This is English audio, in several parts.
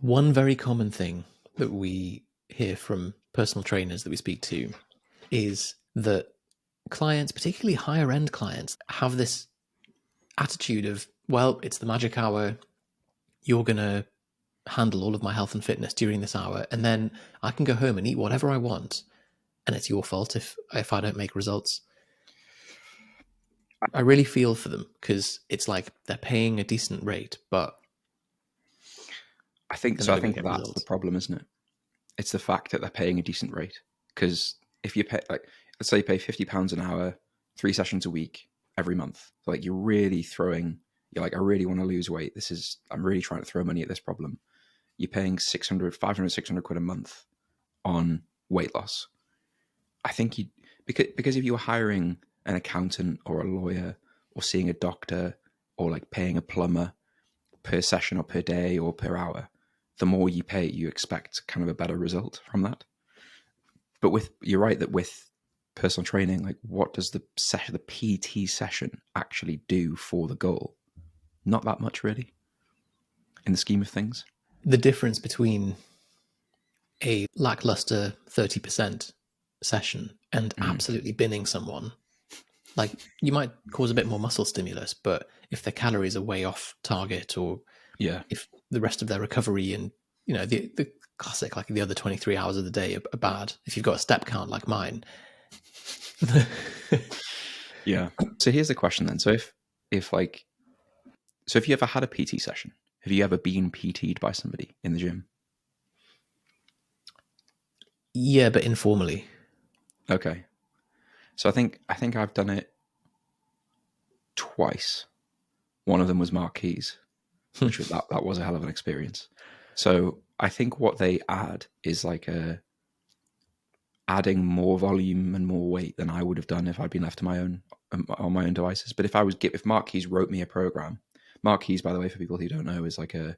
One very common thing that we hear from personal trainers that we speak to is that clients, particularly higher end clients, have this attitude of, well, it's the magic hour. You're going to handle all of my health and fitness during this hour. And then I can go home and eat whatever I want. And it's your fault if I don't make results. I really feel for them because it's like they're paying a decent rate, but I think they're so. I not gonna think get that's results. the problem, isn't it? It's the fact that they're paying a decent rate. Because if you pay, like, let's say you pay £50 an hour, 3 sessions a week, every month. So, like, you're really throwing. You're like, I really want to lose weight. I'm really trying to throw money at this problem. You're paying 600 quid a month on weight loss. I think because if you were hiring an accountant or a lawyer or seeing a doctor or like paying a plumber per session or per day or per hour, the more you pay, you expect kind of a better result from that. But you're right that with personal training, like, what does the PT session actually do for the goal? Not that much, really, in the scheme of things. The difference between a lackluster 30% session and absolutely binning someone, like, you might cause a bit more muscle stimulus, but if their calories are way off target, or if the rest of their recovery and, the classic, like the other 23 hours of the day are bad, if you've got a step count like mine. Yeah. So here's the question then. So if you ever had a PT session, have you ever been PT'd by somebody in the gym? Yeah, but informally. Okay. So I think I've done it twice. One of them was Mark Keys, which was, that was a hell of an experience. So I think what they add is like adding more volume and more weight than I would have done if I'd been left to my own on my own devices. But if Mark Keys wrote me a program, Mark Keys, by the way, for people who don't know, is like a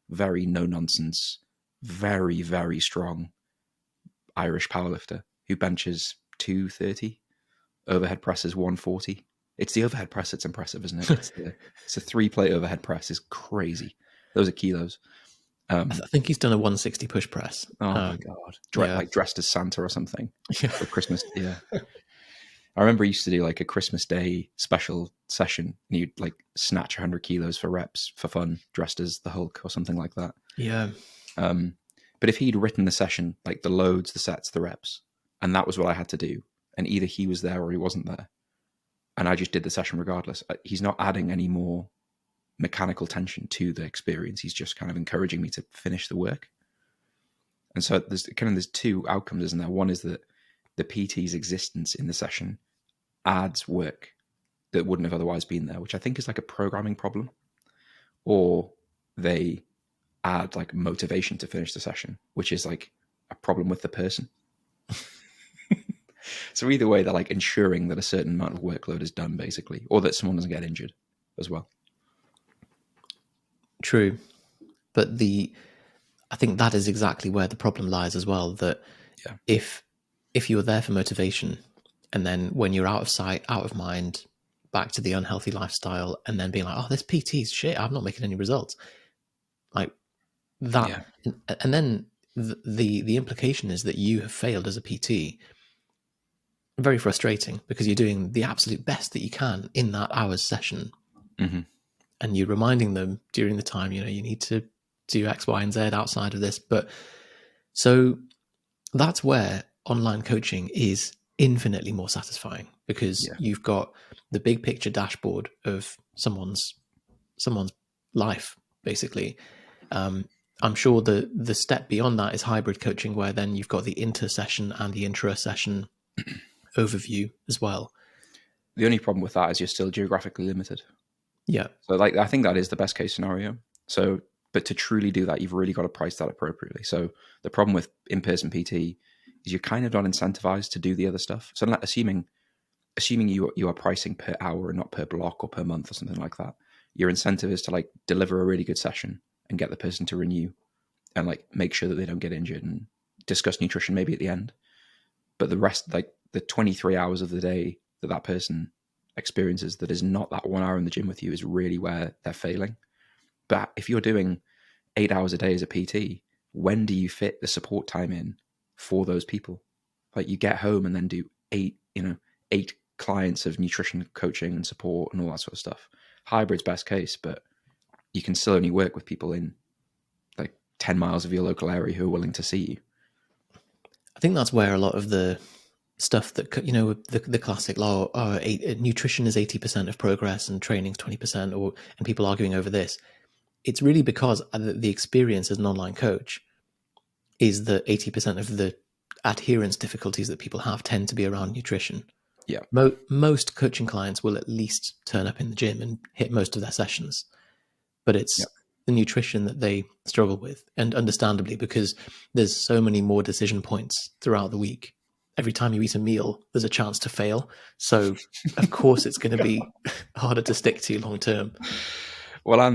very no nonsense, very very strong Irish powerlifter who benches 230, overhead presses 140. It's the overhead press that's impressive, isn't it? It's a 3-plate overhead press. Is crazy. Those are kilos. I think he's done a 160 push press. Oh my god! Like dressed as Santa or something for Christmas. Yeah, I remember he used to do like a Christmas Day special session, and he'd like snatch 100 kilos for reps for fun, dressed as the Hulk or something like that. Yeah. But if he'd written the session, like the loads, the sets, the reps, and that was what I had to do, and either he was there or he wasn't there, and I just did the session regardless. He's not adding any more mechanical tension to the experience. He's just kind of encouraging me to finish the work. And so there's two outcomes, isn't there? One is that the PT's existence in the session adds work that wouldn't have otherwise been there, which I think is like a programming problem, or they add like motivation to finish the session, which is like a problem with the person. So either way, they're like ensuring that a certain amount of workload is done, basically, or that someone doesn't get injured as well. True. But I think that is exactly where the problem lies as well, that if you're there for motivation, and then when you're out of sight, out of mind, back to the unhealthy lifestyle, and then being like, oh, this PT's shit, I'm not making any results. Like that. Yeah. And then the implication is that you have failed as a PT. Very frustrating, because you're doing the absolute best that you can in that hour's session. Mm-hmm. And you're reminding them during the time, you need to do X, Y, and Z outside of this. But so that's where online coaching is infinitely more satisfying, because you've got the big picture dashboard of someone's life, basically. I'm sure the step beyond that is hybrid coaching, where then you've got the inter-session and the intra-session overview as well. The only problem with that is you're still geographically limited. Yeah. So like, I think that is the best case scenario. So, but to truly do that, you've really got to price that appropriately. So the problem with in-person PT is you're kind of not incentivized to do the other stuff. So assuming you are pricing per hour and not per block or per month or something like that, your incentive is to like deliver a really good session and get the person to renew and like make sure that they don't get injured and discuss nutrition maybe at the end. But the rest, like the 23 hours of the day that person experiences that is not that 1 hour in the gym with you, is really where they're failing. But if you're doing 8 hours a day as a PT, when do you fit the support time in for those people? Like, you get home and then do eight clients of nutrition coaching and support and all that sort of stuff. Hybrid's best case, but you can still only work with people in like 10 miles of your local area who are willing to see you. I think that's where a lot of the stuff that, the classic law, nutrition is 80% of progress and training's 20%, and people arguing over this. It's really because the experience as an online coach is that 80% of the adherence difficulties that people have tend to be around nutrition. Yeah. Most coaching clients will at least turn up in the gym and hit most of their sessions, but it's the nutrition that they struggle with, and understandably, because there's so many more decision points throughout the week. Every time you eat a meal, there's a chance to fail. So, of course, it's going to be harder to stick to long term. Well, I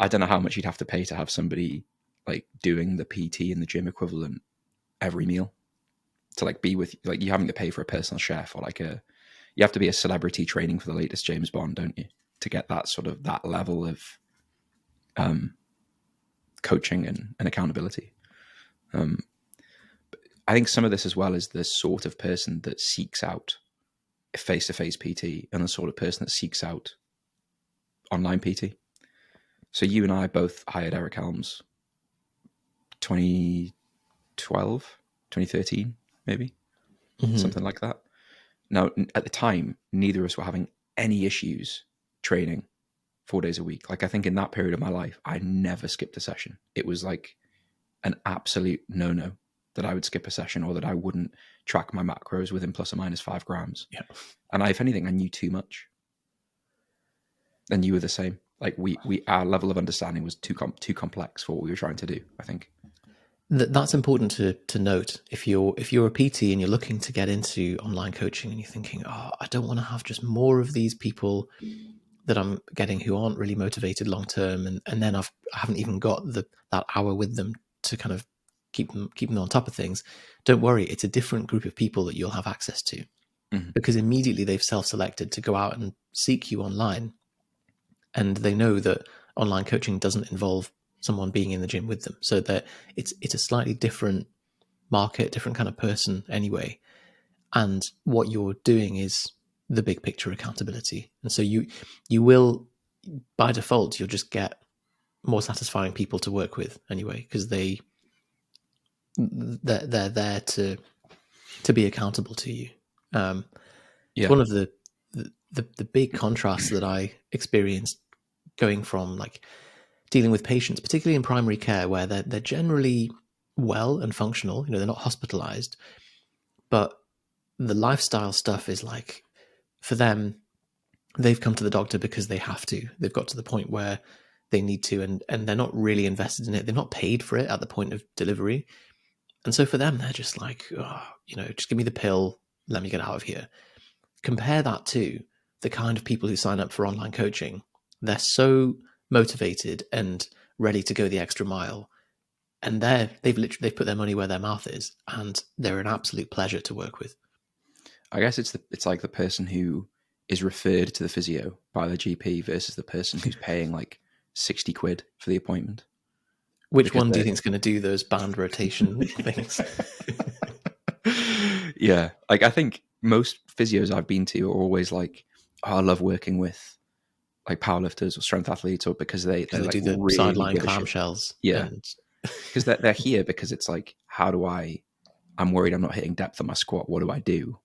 don't know how much you'd have to pay to have somebody like doing the PT in the gym equivalent every meal, to like be with, like, you having to pay for a personal chef, or like you have to be a celebrity training for the latest James Bond, don't you, to get that sort of that level of coaching and accountability. I think some of this as well is the sort of person that seeks out face-to-face PT and the sort of person that seeks out online PT. So you and I both hired Eric Helms 2012, 2013, maybe, something like that. Now, at the time, neither of us were having any issues training 4 days a week. Like, I think in that period of my life, I never skipped a session. It was like an absolute no-no that I would skip a session, or that I wouldn't track my macros within plus or minus 5 grams. Yeah. And if anything, I knew too much. And you were the same. Like, our level of understanding was too complex for what we were trying to do, I think. That's important to note. If you're a PT and you're looking to get into online coaching, and you're thinking, oh, I don't want to have just more of these people that I'm getting who aren't really motivated long term, and then I haven't even got that hour with them to kind of keep them on top of things. Don't worry, it's a different group of people that you'll have access to, because immediately they've self-selected to go out and seek you online, and they know that online coaching doesn't involve someone being in the gym with them, so that it's a slightly different market, different kind of person anyway. And what you're doing is the big picture accountability, and so you will, by default, you'll just get more satisfying people to work with anyway, because they're there to be accountable to you. It's one of the big contrasts that I experienced going from like dealing with patients, particularly in primary care, where they're generally well and functional. They're not hospitalized, but the lifestyle stuff is like, for them, they've come to the doctor because they have to. They've got to the point where they need to, and they're not really invested in it. They're not paid for it at the point of delivery. And so for them, they're just like, oh, just give me the pill, let me get out of here. Compare that to the kind of people who sign up for online coaching. They're so motivated and ready to go the extra mile, and they've put their money where their mouth is, and they're an absolute pleasure to work with. I guess it's like the person who is referred to the physio by the GP versus the person who's paying like 60 quid for the appointment. Which one do you think is going to do those band rotation things? Yeah, like, I think most physios I've been to are always like, oh, I love working with like powerlifters or strength athletes, or because they like do the really sideline give a shit. clamshells. Yeah, because they're here because it's like, I'm worried I'm not hitting depth on my squat. What do I do?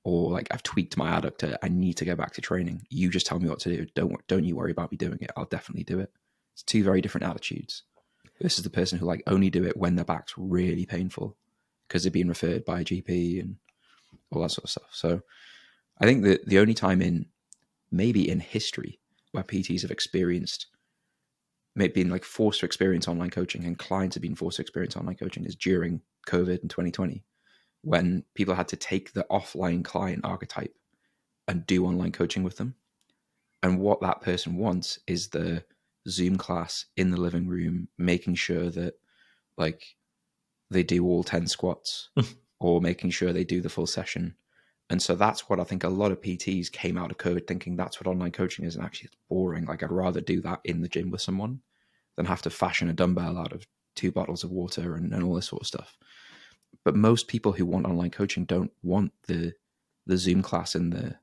Or like, I've tweaked my adductor, I need to go back to training. You just tell me what to do. Don't you worry about me doing it. I'll definitely do it. It's two very different attitudes. Versus the person who like only do it when their back's really painful because they're being referred by a GP and all that sort of stuff. So I think that the only time maybe in history where PTs have experienced, maybe been like forced to experience online coaching, and clients have been forced to experience online coaching, is during COVID in 2020, when people had to take the offline client archetype and do online coaching with them. And what that person wants is the Zoom class in the living room, making sure that like they do all 10 squats or making sure they do the full session. And so that's what I think a lot of PTs came out of COVID thinking, that's what online coaching is. And actually it's boring. Like, I'd rather do that in the gym with someone than have to fashion a dumbbell out of 2 bottles of water and all this sort of stuff. But most people who want online coaching don't want the Zoom class in their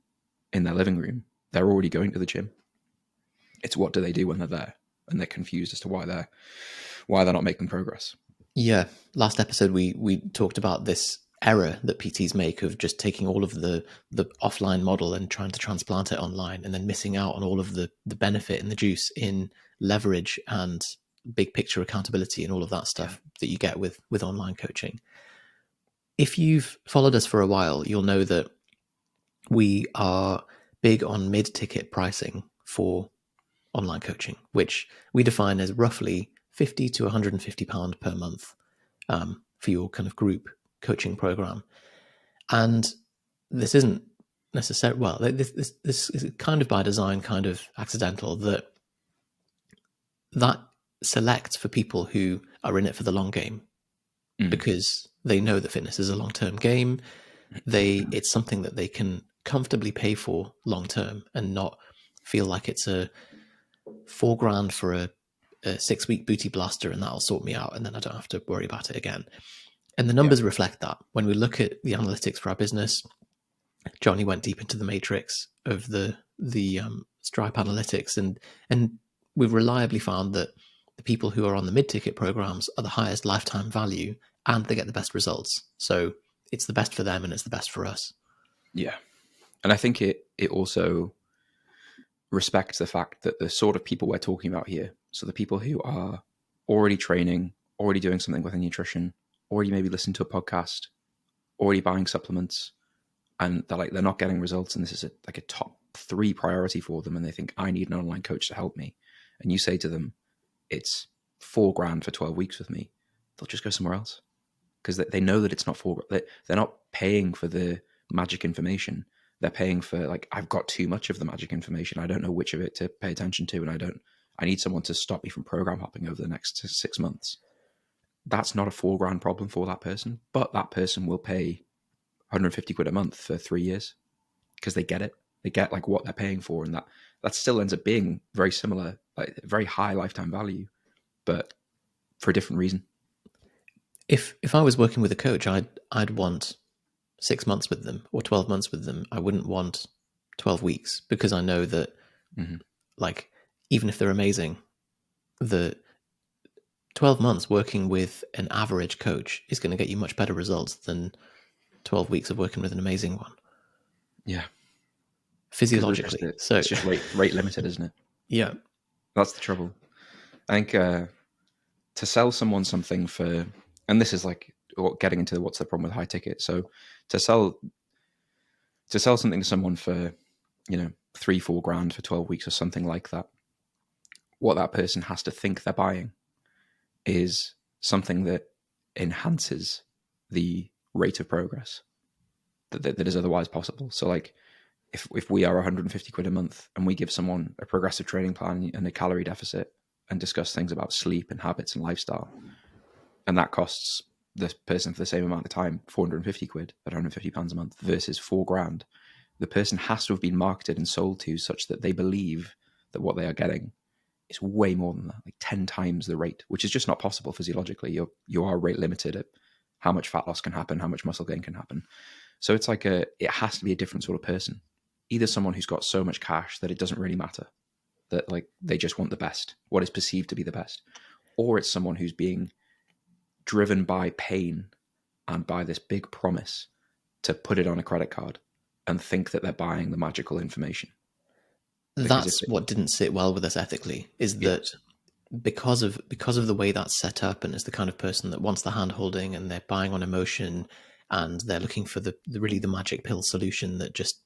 living room. They're already going to the gym. It's what do they do when they're there, and they're confused as to why they're not making progress. Yeah, last episode we talked about this error that PTs make of just taking all of the offline model and trying to transplant it online, and then missing out on all of the benefit and the juice in leverage and big picture accountability and all of that stuff that you get with online coaching. If you've followed us for a while, you'll know that we are big on mid-ticket pricing for online coaching, which we define as roughly £50 to £150 per month for your kind of group coaching program. And this isn't necessarily, well, this is kind of by design, kind of accidental, that selects for people who are in it for the long game, because they know that fitness is a long-term game. It's something that they can comfortably pay for long term and not feel like it's a $4,000 for a 6-week booty blaster and that'll sort me out and then I don't have to worry about it again. And the numbers reflect that. When we look at the analytics for our business, Johnny went deep into the matrix of the Stripe analytics, and we've reliably found that the people who are on the mid-ticket programs are the highest lifetime value and they get the best results. So it's the best for them and it's the best for us. Yeah. And I think it also respects the fact that the sort of people we're talking about here, so the people who are already training, already doing something with their nutrition, already maybe listening to a podcast, already buying supplements, and they're not getting results, and this is a top 3 priority for them, and they think, I need an online coach to help me. And you say to them, it's $4,000 for 12 weeks with me, they'll just go somewhere else, because they know that it's not $4,000. They're not paying for the magic information. They're paying for, I've got too much of the magic information. I don't know which of it to pay attention to, and I need someone to stop me from program hopping over the next 6 months. That's not a $4,000 problem for that person, but that person will pay 150 quid a month for 3 years because they get it. They get what they're paying for, and that still ends up being very similar, very high lifetime value, but for a different reason. If I was working with a coach, I'd want 6 months with them or 12 months with them. I wouldn't want 12 weeks, because I know that even if they're amazing, the 12 months working with an average coach is going to get you much better results than 12 weeks of working with an amazing one. Yeah. Physiologically. It's just rate limited, isn't it? Yeah. That's the trouble. I think to sell someone something for, and this is getting into what's the problem with high ticket. So to sell something to someone for, $3-4,000 for 12 weeks or something like that, what that person has to think they're buying is something that enhances the rate of progress that is otherwise possible. So if we are 150 quid a month and we give someone a progressive training plan and a calorie deficit and discuss things about sleep and habits and lifestyle, and that costs the person for the same amount of time 450 quid at 150 pounds a month versus $4,000, the person has to have been marketed and sold to such that they believe that what they are getting is way more than that, 10 times the rate, which is just not possible physiologically. You are rate limited at how much fat loss can happen, how much muscle gain can happen. So it's it has to be a different sort of person. Either someone who's got so much cash that it doesn't really matter, that they just want the best, what is perceived to be the best, or it's someone who's being driven by pain and by this big promise to put it on a credit card and think that they're buying the magical information. That's what didn't sit well with us ethically, is that because of the way that's set up, and as the kind of person that wants the hand holding and they're buying on emotion and they're looking for the magic pill solution that just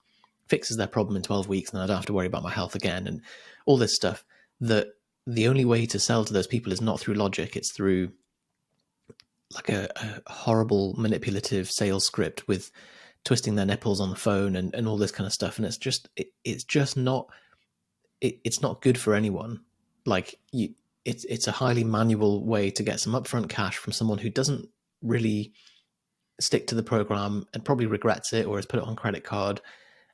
fixes their problem in 12 weeks and I don't have to worry about my health again and all this stuff, that the only way to sell to those people is not through logic, it's through a horrible manipulative sales script with twisting their nipples on the phone and all this kind of stuff. And it's just not, it's not good for anyone. It's a highly manual way to get some upfront cash from someone who doesn't really stick to the program and probably regrets it or has put it on credit card,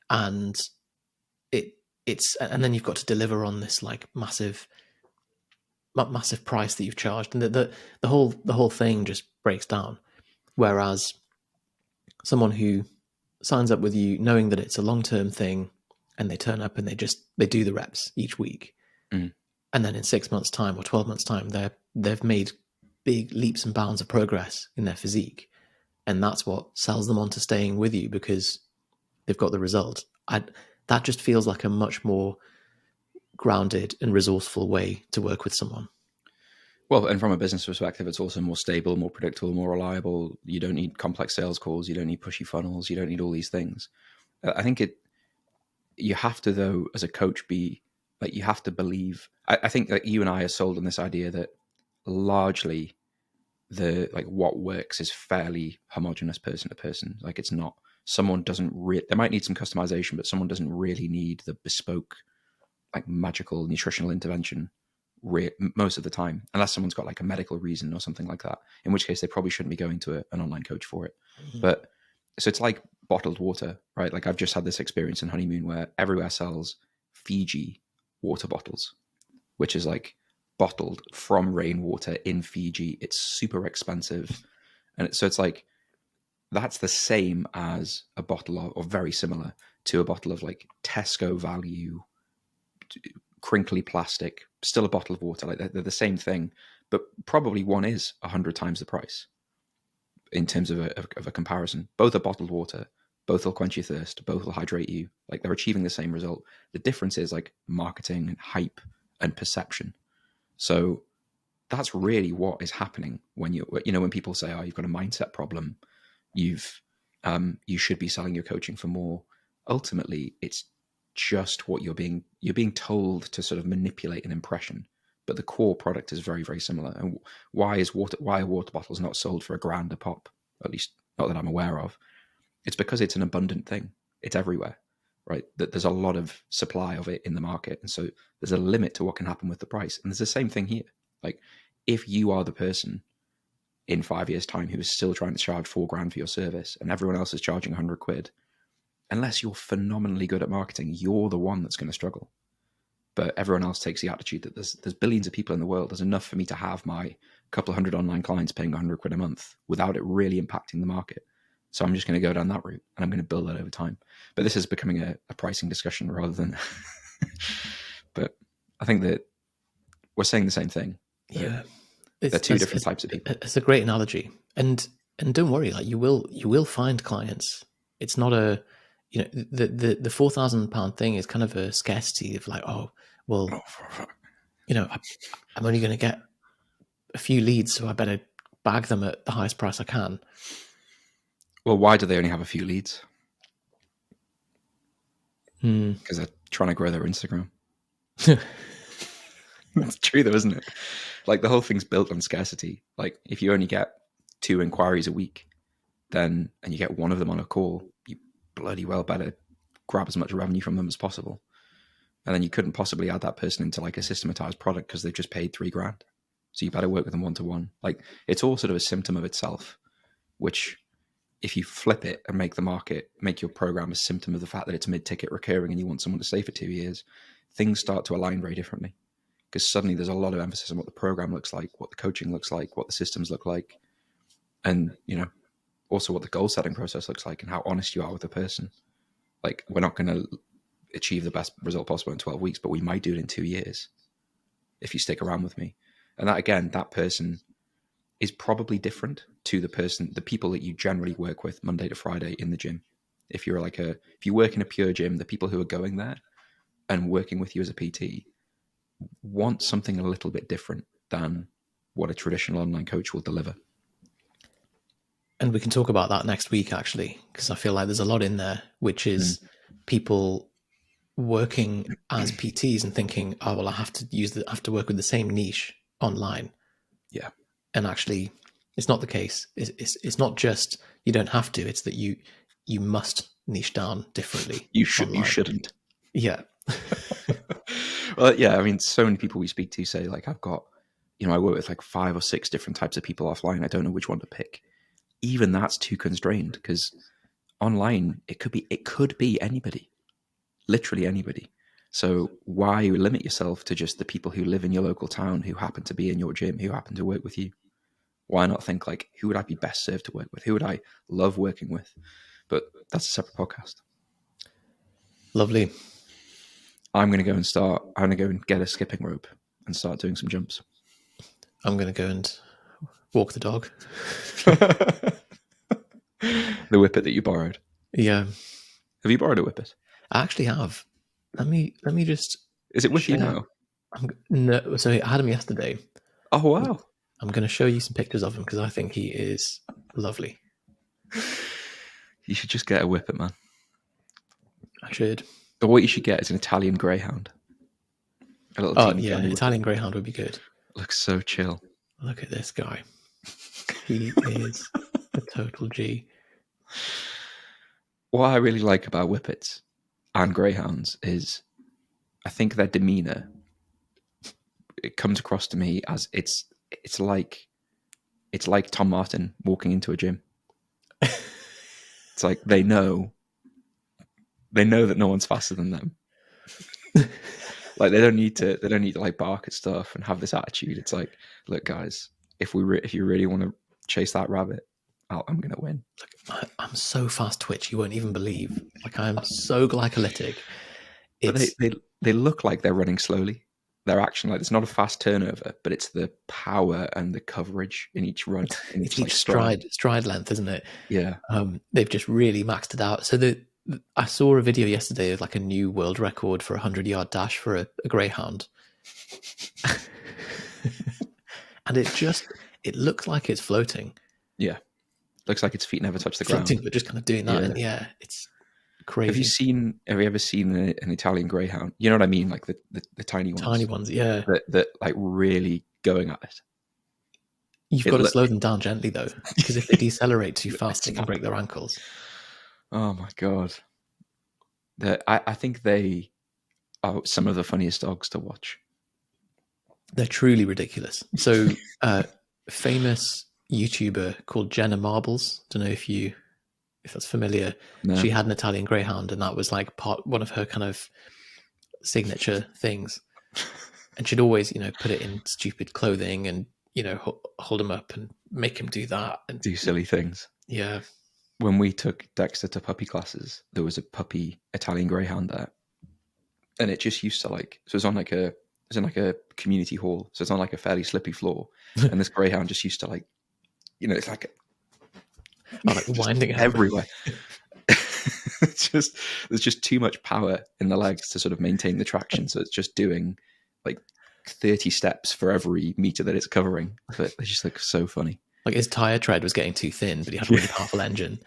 and and then you've got to deliver on this massive massive price that you've charged, and the whole thing just breaks down. Whereas someone who signs up with you knowing that it's a long-term thing, and they turn up and they do the reps each week, Mm. and then in 6 months' time or 12 months' time, they've made big leaps and bounds of progress in their physique, and that's what sells them on to staying with you because they've got the result. That just feels like a much more grounded and resourceful way to work with someone. Well, and from a business perspective, it's also more stable, more predictable, more reliable. You don't need complex sales calls. You don't need pushy funnels. You don't need all these things. I think you have to, though, as a coach, be like, you have to believe. I think that you and I are sold on this idea that largely what works is fairly homogenous person to person. Like, it's not, someone doesn't they might need some customization, but someone doesn't really need the bespoke, like, magical nutritional intervention most of the time, unless someone's got like a medical reason or something like that, in which case they probably shouldn't be going to an online coach for it. Mm-hmm. But so it's like bottled water, right? Like, I've just had this experience in Honeymoon where everywhere sells Fiji water bottles, which is like bottled from rainwater in Fiji. It's super expensive. And so it's like, that's the same as a bottle of, or very similar to a bottle of like Tesco value, crinkly plastic, still a bottle of water. Like, they're the same thing, but probably one is 100 times the price in terms of a comparison. Both are bottled water. Both will quench your thirst. Both will hydrate you. Like, they're achieving the same result. The difference is like marketing and hype and perception. So that's really what is happening when when people say, "Oh, you've got a mindset problem. You should be selling your coaching for more." Ultimately, it's just what you're being told to sort of manipulate an impression, but the core product is very, very similar. And why are water bottles not sold for $1,000 a pop? At least not that I'm aware of. It's because it's an abundant thing. It's everywhere, right? That there's a lot of supply of it in the market, and so there's a limit to what can happen with the price. And there's the same thing here. Like, if you are the person in 5 years' time who is still trying to charge $4,000 for your service, and everyone else is charging £100, unless you're phenomenally good at marketing, you're the one that's going to struggle. But everyone else takes the attitude that there's billions of people in the world. There's enough for me to have my couple of hundred online clients paying £100 a month without it really impacting the market. So I'm just going to go down that route, and I'm going to build that over time. But this is becoming a pricing discussion rather than. But I think that we're saying the same thing. Yeah, they're two different types of people. It's a great analogy, and don't worry, like you will find clients. It's not a, the £4,000 thing is kind of a scarcity of like, oh well, I'm only going to get a few leads, so I better bag them at the highest price I can. Well, why do they only have a few leads? Because they're trying to grow their Instagram. That's true though, isn't it? Like, the whole thing's built on scarcity. Like, if you only get 2 inquiries a week, and you get one of them on a call, you bloody well better grab as much revenue from them as possible. And then you couldn't possibly add that person into like a systematized product because they've just paid $3,000. So you better work with them one-to-one. Like, it's all sort of a symptom of itself, which, if you flip it and make your program a symptom of the fact that it's mid-ticket recurring and you want someone to stay for 2 years, things start to align very differently. Because suddenly there's a lot of emphasis on what the program looks like, what the coaching looks like, what the systems look like, and, also what the goal setting process looks like and how honest you are with the person. Like, we're not going to achieve the best result possible in 12 weeks, but we might do it in 2 years if you stick around with me. And that, again, that person is probably different to the people that you generally work with Monday to Friday in the gym. If you work in a pure gym, the people who are going there and working with you as a PT want something a little bit different than what a traditional online coach will deliver. And we can talk about that next week, actually, because I feel like there's a lot in there, which is people working as PTs and thinking, oh, well, I have to work with the same niche online. Yeah. And actually, it's not the case. It's not just you don't have to. It's that you must niche down differently. You shouldn't. Yeah. Well, yeah. I mean, so many people we speak to say, like, I've got, I work with like 5 or 6 different types of people offline. I don't know which one to pick. Even that's too constrained, because online it could be anybody, literally anybody. So why limit yourself to just the people who live in your local town, who happen to be in your gym, who happen to work with you? Why not think like, who would I be best served to work with? Who would I love working with? But that's a separate podcast. Lovely. I'm going to go and get a skipping rope and start doing some jumps. I'm going to go and walk the dog. The Whippet that you borrowed. Yeah. Have you borrowed a Whippet? I actually have. Let me just. Is it with you now? No, so I had him yesterday. Oh, wow. I'm going to show you some pictures of him because I think he is lovely. You should just get a Whippet, man. I should. But what you should get is an Italian Greyhound. A little Italian Greyhound would be good. Looks so chill. Look at this guy. He is a total G. What I really like about Whippets and Greyhounds is I think their demeanor, it comes across to me as it's like Tom Martin walking into a gym. It's like they know that no one's faster than them. Like they don't need to like bark at stuff and have this attitude. It's like, look, guys, if you really want to chase that rabbit, I'm gonna win. Look, I'm so fast twitch, you won't even believe. Like I'm so glycolytic. They look like they're running slowly. They're actually like it's not a fast turnover, but it's the power and the coverage in each run. In it's each stride length, isn't it? Yeah. They've just really maxed it out. So I saw a video yesterday of like a new world record for a 100-yard dash for a greyhound. And it looks like it's floating. Yeah. Looks like its feet never touch the floating, ground. But just kind of doing that in the air. It's crazy. Have you ever seen an Italian Greyhound? You know what I mean? Like the tiny ones. Tiny ones, yeah. That like really going at it. You've got to slow them down gently though, because if they decelerate too fast, they can break their ankles. Oh my God. I think they are some of the funniest dogs to watch. They're truly ridiculous. So famous YouTuber called Jenna Marbles. Don't know if that's familiar. No. She had an Italian Greyhound, and that was like one of her kind of signature things. And she'd always, put it in stupid clothing and, hold him up and make him do that and do silly things. Yeah. When we took Dexter to puppy classes, there was a puppy Italian Greyhound there, and it just used to so it was in like a community hall, so it's on like a fairly slippy floor, and this Greyhound just used to it's like winding everywhere. There's just too much power in the legs to sort of maintain the traction, so it's just doing like 30 steps for every meter that it's covering. But they just look so funny. Like his tire tread was getting too thin, but he had a really powerful engine.